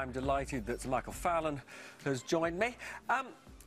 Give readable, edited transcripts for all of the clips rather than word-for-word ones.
I'm delighted that Michael Fallon has joined me.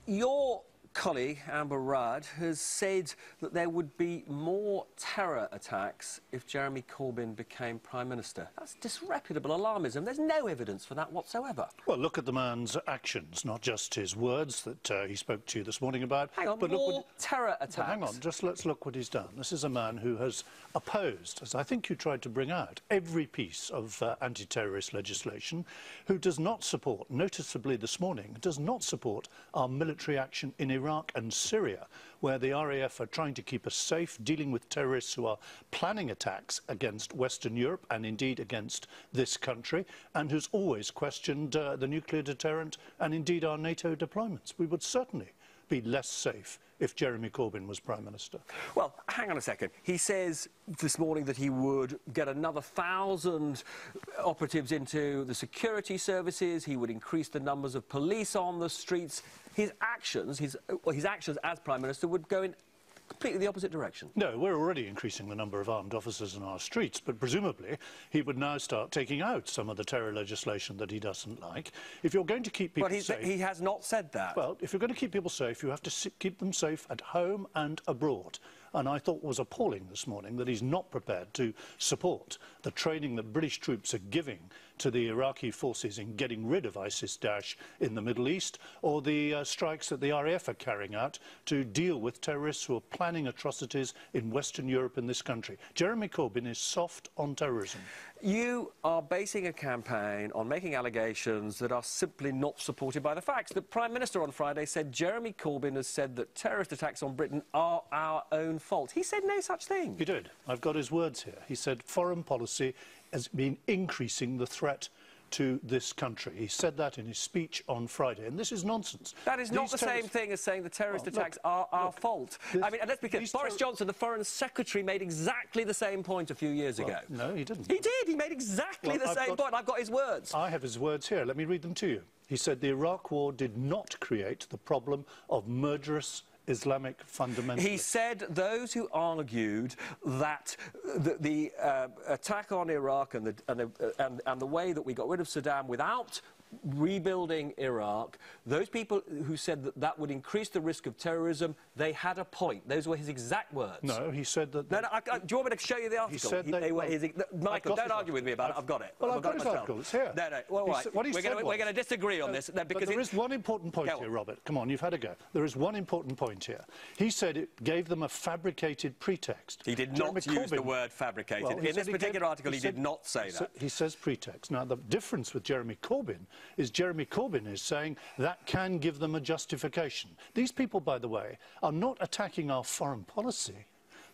Your colleague, Amber Rudd, has said that there would be more terror attacks if Jeremy Corbyn became Prime Minister. That's disreputable alarmism. There's no evidence for that whatsoever. Well, look at the man's actions, not just his words that he spoke to you this morning about. Hang on, but more terror attacks. But hang on, just let's look what he's done. This is a man who has opposed, as I think you tried to bring out, every piece of anti-terrorist legislation, who does not support, noticeably this morning, does not support our military action in Iraq and Syria, where the RAF are trying to keep us safe, dealing with terrorists who are planning attacks against Western Europe and indeed against this country, and who's always questioned the nuclear deterrent and indeed our NATO deployments. We would certainly be less safe if Jeremy Corbyn was Prime Minister. Well, hang on a second. He says this morning that he would get another 1,000 operatives into the security services. He would increase the numbers of police on the streets. His actions as Prime Minister would go in completely the opposite direction. No, we're already increasing the number of armed officers in our streets, but presumably he would now start taking out some of the terror legislation that he doesn't like. If you're going to keep people safe... But he has not said that. Well, if you're going to keep people safe, you have to keep them safe at home and abroad. And I thought was appalling this morning that he's not prepared to support the training that British troops are giving to the Iraqi forces in getting rid of ISIS-Daesh in the Middle East, or the strikes that the RAF are carrying out to deal with terrorists who are planning atrocities in Western Europe and this country. Jeremy Corbyn is soft on terrorism. You are basing a campaign on making allegations that are simply not supported by the facts. The Prime Minister on Friday said Jeremy Corbyn has said that terrorist attacks on Britain are our own fault. He said no such thing. He did. I've got his words here. He said foreign policy has been increasing the threat to this country. He said that in his speech on Friday, and this is nonsense. That is not the same thing as saying the terrorist attacks are our fault. I mean, let's be clear, Boris Johnson, the Foreign Secretary, made exactly the same point a few years ago. No, he didn't. He did. He made exactly the same point. I've got his words. I have his words here. Let me read them to you. He said the Iraq War did not create the problem of murderous Islamic fundamentalists. He said those who argued that the attack on Iraq and the way that we got rid of Saddam without rebuilding Iraq, those people who said that that would increase the risk of terrorism, they had a point. Those were his exact words. No, he said that... No, do you want me to show you the article? He said Michael, don't argue with me about it. I've got it. Well, I've got his article. It's here. No, well, right. We're going to disagree on this. But there is one important point here, Robert. Come on, you've had a go. There is one important point here. He said it gave them a fabricated pretext. He did not use the word fabricated. Well, in this particular article, he did not say that. He says pretext. Now, the difference with Jeremy Corbyn is Jeremy Corbyn is saying that can give them a justification. These people, by the way, are not attacking our foreign policy.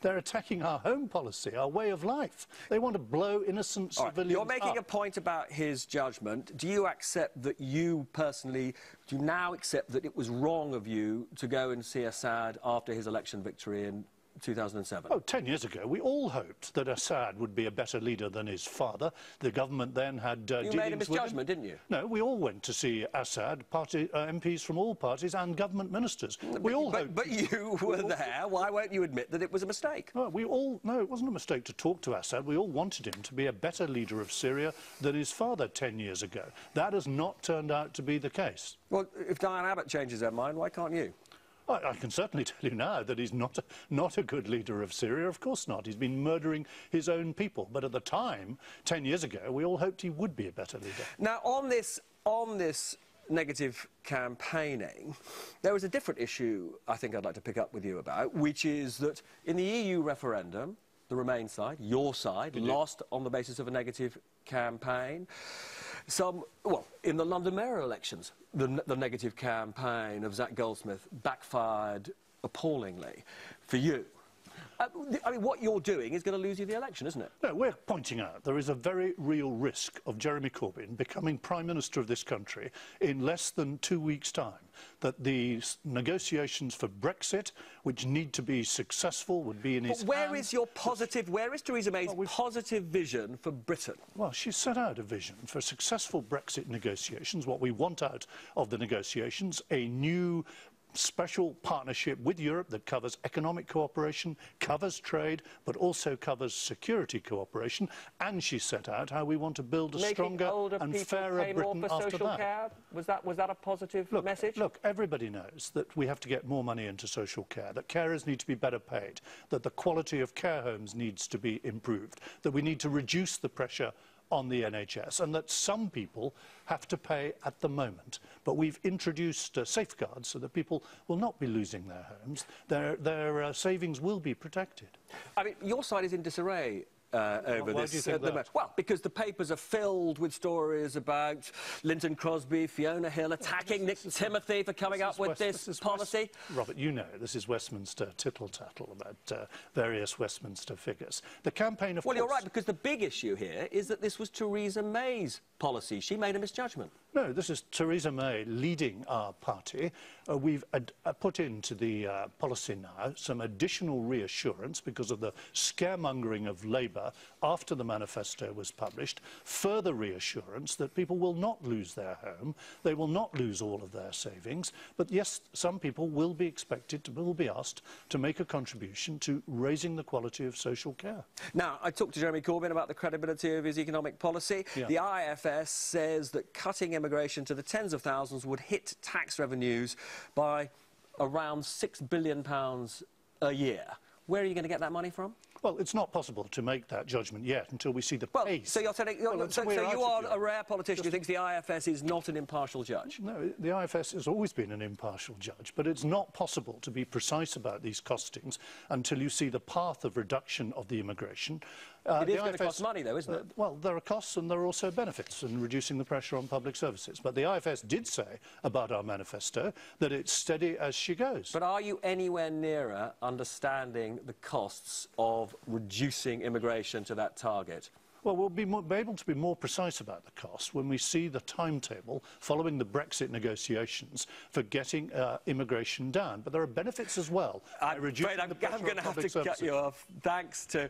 They're attacking our home policy, our way of life. They want to blow innocent civilians You're making up. a point about his judgment. Do you accept that you personally, do you now accept that it was wrong of you to go and see Assad after his election victory in 2007? Oh, 10 years ago, we all hoped that Assad would be a better leader than his father. The government then had You made a misjudgment, didn't you? No, we all went to see Assad, MPs from all parties and government ministers. We all hoped... But you were there. Why won't you admit that it was a mistake? No, no, it wasn't a mistake to talk to Assad. We all wanted him to be a better leader of Syria than his father 10 years ago. That has not turned out to be the case. Well, if Diane Abbott changes her mind, why can't you? I can certainly tell you now that he's not a good leader of Syria. Of course not. He's been murdering his own people. But at the time, 10 years ago, we all hoped he would be a better leader. Now, on this negative campaigning, there was a different issue I think I'd like to pick up with you about, which is that in the EU referendum, the Remain side, your side, lost on the basis of a negative campaign. In the London mayoral elections, the negative campaign of Zach Goldsmith backfired appallingly for you. I mean, what you're doing is going to lose you the election, isn't it? No, we're pointing out there is a very real risk of Jeremy Corbyn becoming Prime Minister of this country in less than 2 weeks' time. That the negotiations for Brexit, which need to be successful, would be in his hands. But where is your positive, where is Theresa May's positive vision for Britain? Well, she set out a vision for successful Brexit negotiations, what we want out of the negotiations, a new special partnership with Europe that covers economic cooperation, covers trade, but also covers security cooperation. And she set out how we want to build a stronger and fairer Britain after that. Care? Was that a positive message? Look, everybody knows that we have to get more money into social care, that carers need to be better paid, that the quality of care homes needs to be improved, that we need to reduce the pressure on the NHS, and that some people have to pay at the moment. But we've introduced safeguards so that people will not be losing their homes. Their savings will be protected. I mean, your side is in disarray over Why this. do you think that? Well, because the papers are filled with stories about Linton Crosby, Fiona Hill attacking Nick Timothy for coming up with this policy. Robert, you know, this is Westminster tittle-tattle about various Westminster figures. The campaign, of course... Well, you're right, because the big issue here is that this was Theresa May's policy. She made a misjudgment. No, this is Theresa May leading our party. We've put into the policy now some additional reassurance because of the scaremongering of Labour after the manifesto was published, further reassurance that people will not lose their home, they will not lose all of their savings, but yes, some people will be asked to make a contribution to raising the quality of social care. Now, I talked to Jeremy Corbyn about the credibility of his economic policy. Yeah. The IFS says that cutting immigration to the tens of thousands would hit tax revenues by around £6 billion a year. Where are you going to get that money from? Well, it's not possible to make that judgment yet until we see the pace. So you're telling, so you are a rare politician who thinks the IFS is not an impartial judge? No, the IFS has always been an impartial judge, but it's not possible to be precise about these costings until you see the path of reduction of the immigration. It is going to cost money, though, isn't it? Well, there are costs and there are also benefits in reducing the pressure on public services. But the IFS did say about our manifesto that it's steady as she goes. But are you anywhere nearer understanding the costs of reducing immigration to that target? Well, we'll be able to be more precise about the cost when we see the timetable following the Brexit negotiations for getting immigration down. But there are benefits as well. I'm going to have to cut you off. Thanks to